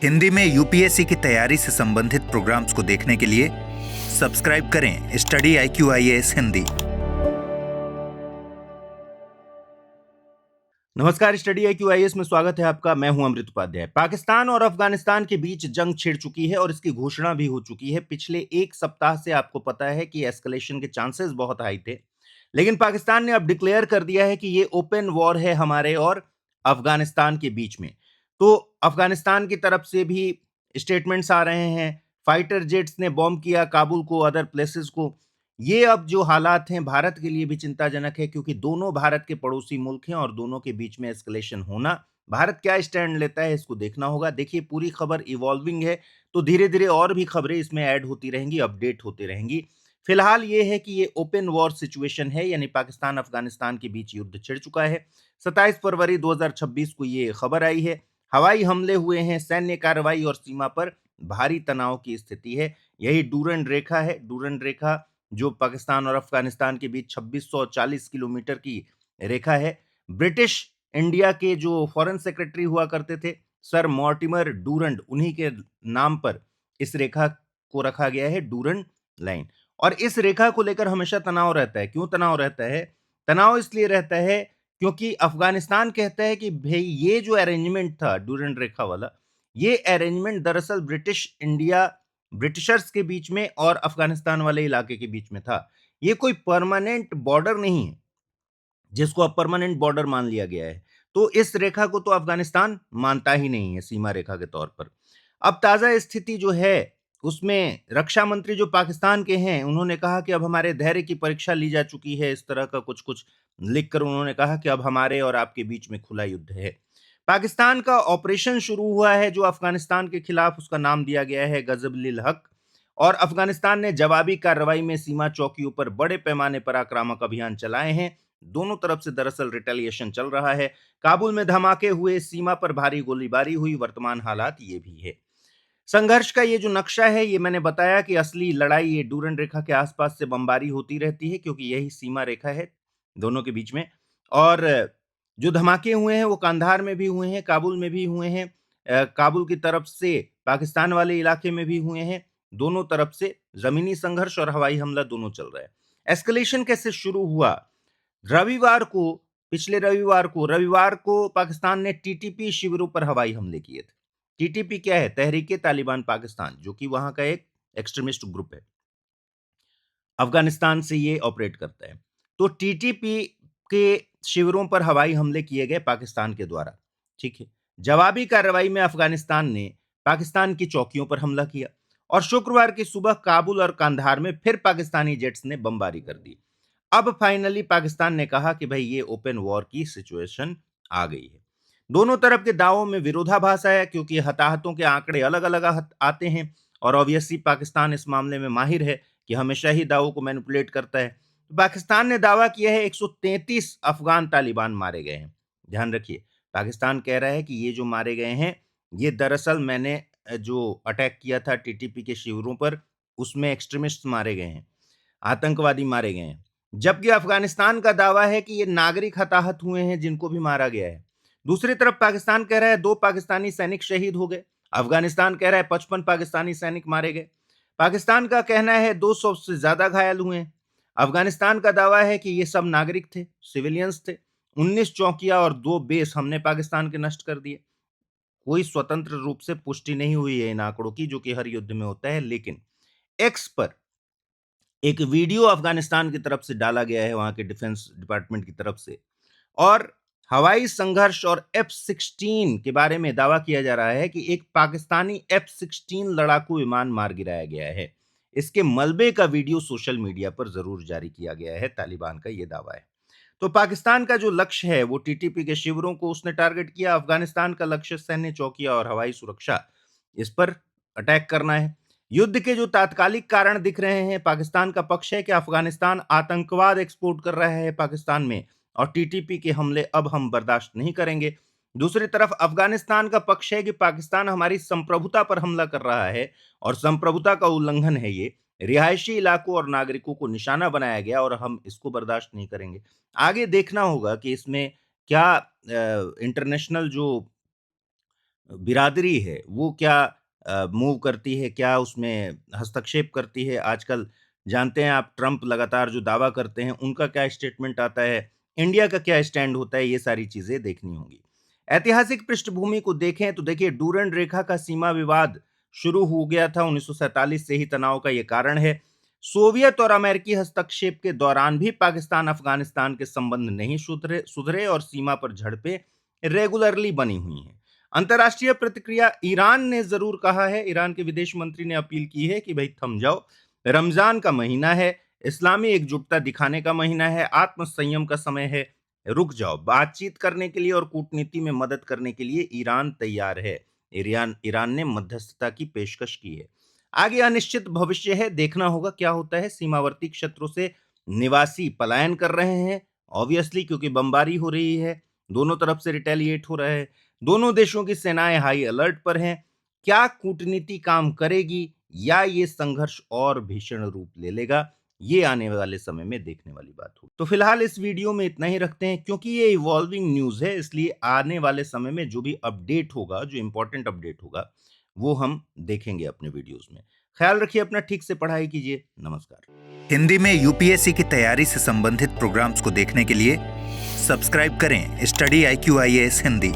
हिंदी में यूपीएससी की तैयारी से संबंधित प्रोग्राम्स को देखने के लिए सब्सक्राइब करें स्टडी IQ हिंदी। नमस्कार, स्टडी IQ में स्वागत है आपका। मैं हूं अमृत उपाध्याय। पाकिस्तान और अफगानिस्तान के बीच जंग छिड़ चुकी है और इसकी घोषणा भी हो चुकी है। पिछले एक सप्ताह से आपको पता है कि एस्केलेशन के चांसेस बहुत हाई थे, लेकिन पाकिस्तान ने अब डिक्लेयर कर दिया है कि ये ओपन वॉर है हमारे और अफगानिस्तान के बीच में। तो अफगानिस्तान की तरफ से भी स्टेटमेंट्स आ रहे हैं। फाइटर जेट्स ने बॉम्ब किया काबुल को, अदर प्लेसेस को। ये अब जो हालात हैं भारत के लिए भी चिंताजनक है, क्योंकि दोनों भारत के पड़ोसी मुल्क हैं और दोनों के बीच में एस्केलेशन होना, भारत क्या स्टैंड लेता है इसको देखना होगा। देखिए, पूरी खबर इवॉल्विंग है, तो धीरे धीरे और भी खबरें इसमें ऐड होती रहेंगी, अपडेट होती रहेंगी। फिलहाल ये है कि ये ओपन वॉर सिचुएशन है, यानी पाकिस्तान अफगानिस्तान के बीच युद्ध छिड़ चुका है। 27 फरवरी 2026 को ये खबर आई है। हवाई हमले हुए हैं, सैन्य कार्रवाई और सीमा पर भारी तनाव की स्थिति है। यही डूरंड रेखा है। डूरंड रेखा जो पाकिस्तान और अफगानिस्तान के बीच 2640 किलोमीटर की रेखा है। ब्रिटिश इंडिया के जो फॉरेन सेक्रेटरी हुआ करते थे, सर मॉर्टिमर डूरंड, उन्हीं के नाम पर इस रेखा को रखा गया है, डूरंड लाइन। और इस रेखा को लेकर हमेशा तनाव रहता है। क्यों तनाव रहता है? तनाव इसलिए रहता है क्योंकि अफगानिस्तान कहता है कि भाई ये जो अरेंजमेंट था डूरंड रेखा वाला, ये अरेंजमेंट दरअसल ब्रिटिशर्स के बीच में और अफगानिस्तान वाले इलाके के बीच में था। ये कोई परमानेंट बॉर्डर नहीं है जिसको अब परमानेंट बॉर्डर मान लिया गया है। तो इस रेखा को तो अफगानिस्तान मानता ही नहीं है सीमा रेखा के तौर पर। अब ताजा स्थिति जो है उसमें रक्षा मंत्री जो पाकिस्तान के हैं, उन्होंने कहा कि अब हमारे धैर्य की परीक्षा ली जा चुकी है। इस तरह का कुछ कुछ लिखकर उन्होंने कहा कि अब हमारे और आपके बीच में खुला युद्ध है। पाकिस्तान का ऑपरेशन शुरू हुआ है जो अफगानिस्तान के खिलाफ, उसका नाम दिया गया है गजब-उल हक। और अफगानिस्तान ने जवाबी कार्रवाई में सीमा चौकियों पर बड़े पैमाने पर आक्रामक अभियान चलाए हैं। दोनों तरफ से दरअसल रिटेलिएशन चल रहा है। काबुल में धमाके हुए, सीमा पर भारी गोलीबारी हुई। वर्तमान हालात ये भी है। संघर्ष का ये जो नक्शा है, ये मैंने बताया कि असली लड़ाई ये डूरंड रेखा के आसपास से बमबारी होती रहती है, क्योंकि यही सीमा रेखा है दोनों के बीच में। और जो धमाके हुए हैं वो कांधार में भी हुए हैं, काबुल में भी हुए हैं, काबुल की तरफ से पाकिस्तान वाले इलाके में भी हुए हैं। दोनों तरफ से जमीनी संघर्ष और हवाई हमला दोनों चल रहा है। एस्केलेशन कैसे शुरू हुआ? रविवार को पिछले रविवार को पाकिस्तान ने टीटीपी शिविरों पर हवाई हमले किए थे। टीटीपी क्या है? तहरीके तालिबान पाकिस्तान, जो कि वहां का एक एक्सट्रीमिस्ट ग्रुप है। अफगानिस्तान से ये ऑपरेट करता है। तो टीटीपी के शिविरों पर हवाई हमले किए गए पाकिस्तान के द्वारा। ठीक है। जवाबी कार्रवाई में अफगानिस्तान ने पाकिस्तान की चौकियों पर हमला किया और शुक्रवार की सुबह काबुल और कांधार में फिर पाकिस्तानी जेट्स ने बमबारी कर दी। अब फाइनली पाकिस्तान ने कहा कि भाई ये ओपन वॉर की सिचुएशन आ गई है। दोनों तरफ के दावों में विरोधाभास आया, क्योंकि हताहतों के आंकड़े अलग अलग आते हैं और ऑब्वियसली पाकिस्तान इस मामले में माहिर है कि हमेशा ही दावों को मैनिपुलेट करता है। पाकिस्तान ने दावा किया है 133 अफगान तालिबान मारे गए हैं। ध्यान रखिए, पाकिस्तान कह रहा है कि ये जो मारे गए हैं, ये दरअसल मैंने जो अटैक किया था टीटीपी के शिविरों पर, उसमें एक्सट्रीमिस्ट मारे गए हैं, आतंकवादी मारे गए हैं। जबकि अफगानिस्तान का दावा है कि ये नागरिक हताहत हुए हैं जिनको भी मारा गया है। दूसरी तरफ पाकिस्तान कह रहा है 2 पाकिस्तानी सैनिक शहीद हो गए। अफगानिस्तान कह रहा है 55 पाकिस्तानी सैनिक मारे गए। पाकिस्तान का कहना है 200 से ज्यादा घायल हुए हैं। अफगानिस्तान का दावा है कि ये सब नागरिक थे, सिविलियंस थे। 19 चौकियां और 2 बेस हमने पाकिस्तान के नष्ट कर दिए। कोई स्वतंत्र रूप से पुष्टि नहीं हुई है इन आंकड़ों की, जो कि हर युद्ध में होता है। लेकिन एक्स पर एक वीडियो अफगानिस्तान की तरफ से डाला गया है, वहां के डिफेंस डिपार्टमेंट की तरफ से, और हवाई संघर्ष और F-16 के बारे में दावा किया जा रहा है कि एक पाकिस्तानी F-16 लड़ाकू विमान मार गिराया गया है। इसके मलबे का वीडियो सोशल मीडिया पर जरूर जारी किया गया है। तालिबान का यह दावा है। तो पाकिस्तान का जो लक्ष्य है वो टीटीपी के शिविरों को उसने टारगेट किया। अफगानिस्तान का लक्ष्य सैन्य चौकियां और हवाई सुरक्षा, इस पर अटैक करना है। युद्ध के जो तात्कालिक कारण दिख रहे हैं, पाकिस्तान का पक्ष है कि अफगानिस्तान आतंकवाद एक्सपोर्ट कर रहा है पाकिस्तान में और टीटीपी के हमले अब हम बर्दाश्त नहीं करेंगे। दूसरी तरफ अफगानिस्तान का पक्ष है कि पाकिस्तान हमारी संप्रभुता पर हमला कर रहा है और संप्रभुता का उल्लंघन है ये। रिहायशी इलाकों और नागरिकों को निशाना बनाया गया और हम इसको बर्दाश्त नहीं करेंगे। आगे देखना होगा कि इसमें क्या इंटरनेशनल जो बिरादरी है वो क्या मूव करती है, क्या उसमें हस्तक्षेप करती है। आजकल जानते हैं आप, ट्रंप लगातार जो दावा करते हैं उनका क्या स्टेटमेंट आता है, इंडिया का क्या स्टैंड होता है, ये सारी चीजें देखनी होंगी। ऐतिहासिक पृष्ठभूमि को देखें तो देखिए, डूरंड रेखा का सीमा विवाद शुरू हो गया था 1947 से ही, तनाव का ये कारण है। सोवियत और अमेरिकी हस्तक्षेप के दौरान भी पाकिस्तान अफगानिस्तान के संबंध नहीं सुधरे सुधरे और सीमा पर झड़पें रेगुलरली बनी हुई हैं। अंतर्राष्ट्रीय प्रतिक्रिया, ईरान ने जरूर कहा है, ईरान के विदेश मंत्री ने अपील की है कि भाई थम जाओ, रमजान का महीना है, इस्लामी एकजुटता दिखाने का महीना है, आत्म संयम का समय है, रुक जाओ। बातचीत करने के लिए और कूटनीति में मदद करने के लिए ईरान तैयार है। ईरान ने मध्यस्थता की पेशकश की है। आगे अनिश्चित भविष्य है, देखना होगा क्या होता है। सीमावर्ती क्षेत्रों से निवासी पलायन कर रहे हैं, ऑब्वियसली, क्योंकि बमबारी हो रही है, दोनों तरफ से रिटेलिएट हो रहा है, दोनों देशों की सेनाएं हाई अलर्ट पर हैं। क्या कूटनीति काम करेगी या ये संघर्ष और भीषण रूप ले लेगा, ये आने वाले समय में देखने वाली बात होगी। तो फिलहाल इस वीडियो में इतना ही रखते हैं, क्योंकि ये इवॉल्विंग न्यूज है, इसलिए आने वाले समय में जो भी अपडेट होगा, जो इंपॉर्टेंट अपडेट होगा, वो हम देखेंगे अपने वीडियोस में। ख्याल रखिए अपना, ठीक से पढ़ाई कीजिए। नमस्कार। हिंदी में यूपीएससी की तैयारी से संबंधित प्रोग्राम्स को देखने के लिए सब्सक्राइब करें स्टडी IQ IAS हिंदी।